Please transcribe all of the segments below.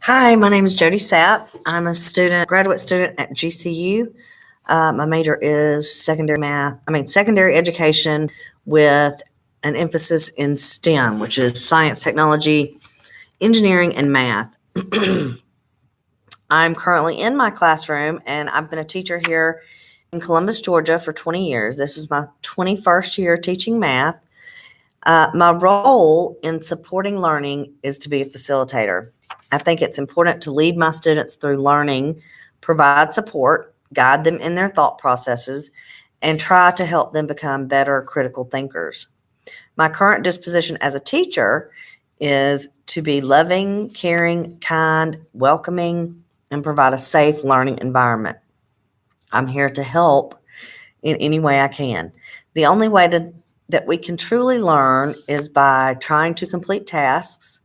Hi, my name is Jody Sapp. I'm a graduate student at GCU. My major is secondary education with an emphasis in STEM, which is science, technology, engineering, and math. I'm currently in my classroom, and I've been a teacher here in Columbus, Georgia for 20 years. This is my 21st year teaching math. My role in supporting learning is to be a facilitator. I think it's important to lead my students through learning, provide support, guide them in their thought processes, and try to help them become better critical thinkers. My current disposition as a teacher is to be loving, caring, kind, welcoming, and provide a safe learning environment. I'm here to help in any way I can. The only way that we can truly learn is by trying to complete tasks,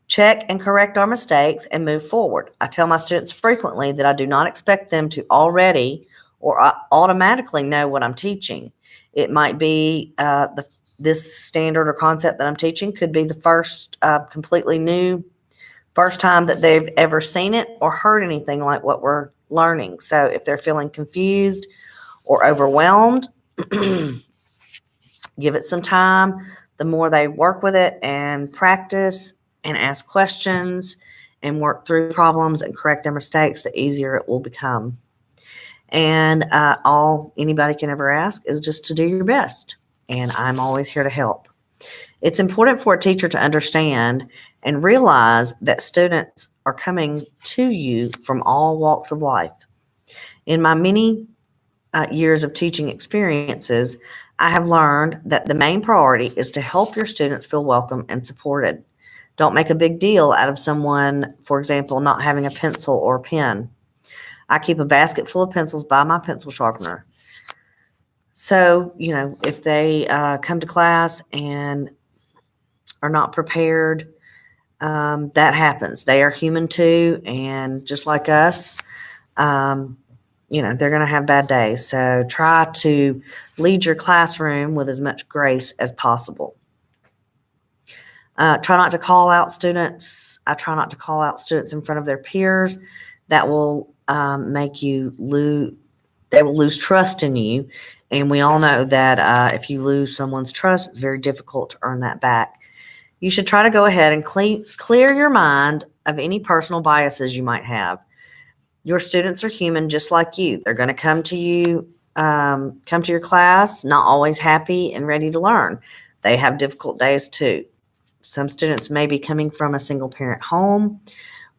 check and correct our mistakes, and move forward. I tell my students frequently that I do not expect them to already or automatically know what I'm teaching. It might be this standard or concept that I'm teaching could be the first completely new first time that they've ever seen it or heard anything like what we're learning. So if they're feeling confused or overwhelmed, give it some time. The more they work with it and practice and ask questions and work through problems and correct their mistakes, the easier it will become. And all anybody can ever ask is just to do your best. And I'm always here to help. It's important for a teacher to understand and realize that students are coming to you from all walks of life. In my many years of teaching experiences, I have learned that the main priority is to help your students feel welcome and supported. Don't make a big deal out of someone, for example, not having a pencil or a pen. I keep a basket full of pencils by my pencil sharpener. So, if they come to class and are not prepared, that happens. They are human too, and just like us, they're going to have bad days. So try to lead your classroom with as much grace as possible. Try not to call out students. I try not to call out students in front of their peers. That will make you lose. They will lose trust in you. And we all know that if you lose someone's trust, it's very difficult to earn that back. You should try to go ahead and clear your mind of any personal biases you might have. Your students are human just like you. They're going to come to your class, not always happy and ready to learn. They have difficult days too. Some students may be coming from a single parent home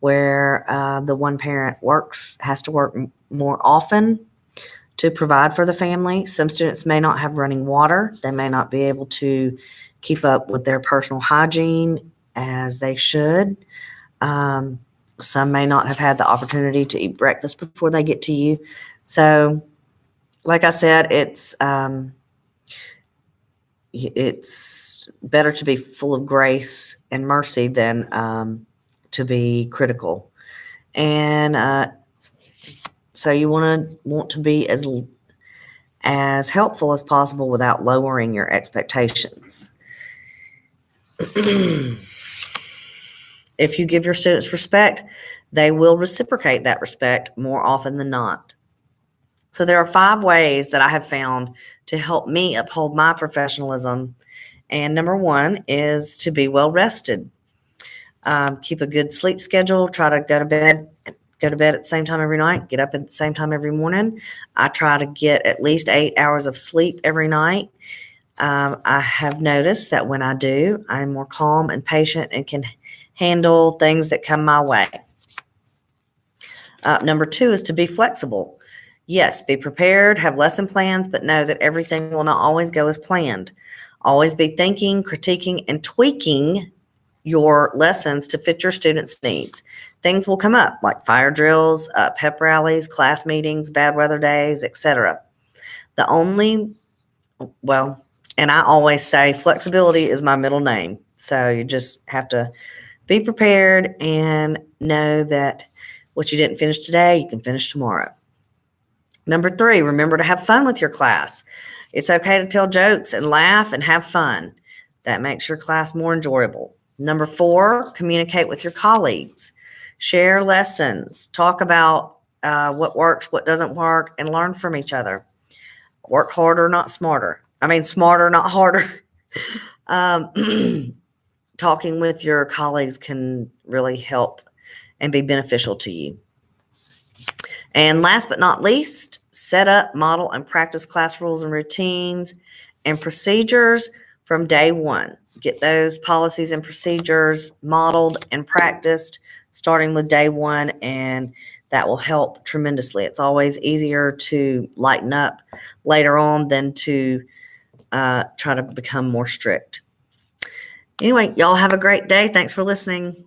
where the one parent has to work more often to provide for the family. Some students may not have running water. They may not be able to keep up with their personal hygiene as they should. Some may not have had the opportunity to eat breakfast before they get to you. So, like I said, it's better to be full of grace and mercy than to be critical. And so you want to be as helpful as possible without lowering your expectations. If you give your students respect, they will reciprocate that respect more often than not. So there are 5 ways that I have found to help me uphold my professionalism. And number 1 is to be well rested. Keep a good sleep schedule. Try to go to bed at the same time every night. Get up at the same time every morning. I try to get at least 8 hours of sleep every night. I have noticed that when I do, I'm more calm and patient and can handle things that come my way. Number 2 is to be flexible. Yes, be prepared, have lesson plans, but know that everything will not always go as planned. Always be thinking, critiquing, and tweaking your lessons to fit your students' needs. Things will come up like fire drills, pep rallies, class meetings, bad weather days, etc. And I always say flexibility is my middle name. So you just have to be prepared and know that what you didn't finish today, you can finish tomorrow. Number 3, remember to have fun with your class. It's okay to tell jokes and laugh and have fun. That makes your class more enjoyable. Number 4, communicate with your colleagues. Share lessons. Talk about what works, what doesn't work, and learn from each other. Work harder, not smarter. I mean, smarter, not harder. Talking with your colleagues can really help and be beneficial to you. And last but not least, set up, model, and practice class rules and routines and procedures from day one. Get those policies and procedures modeled and practiced starting with day one, and that will help tremendously. It's always easier to lighten up later on than to try to become more strict. Anyway, y'all have a great day. Thanks for listening.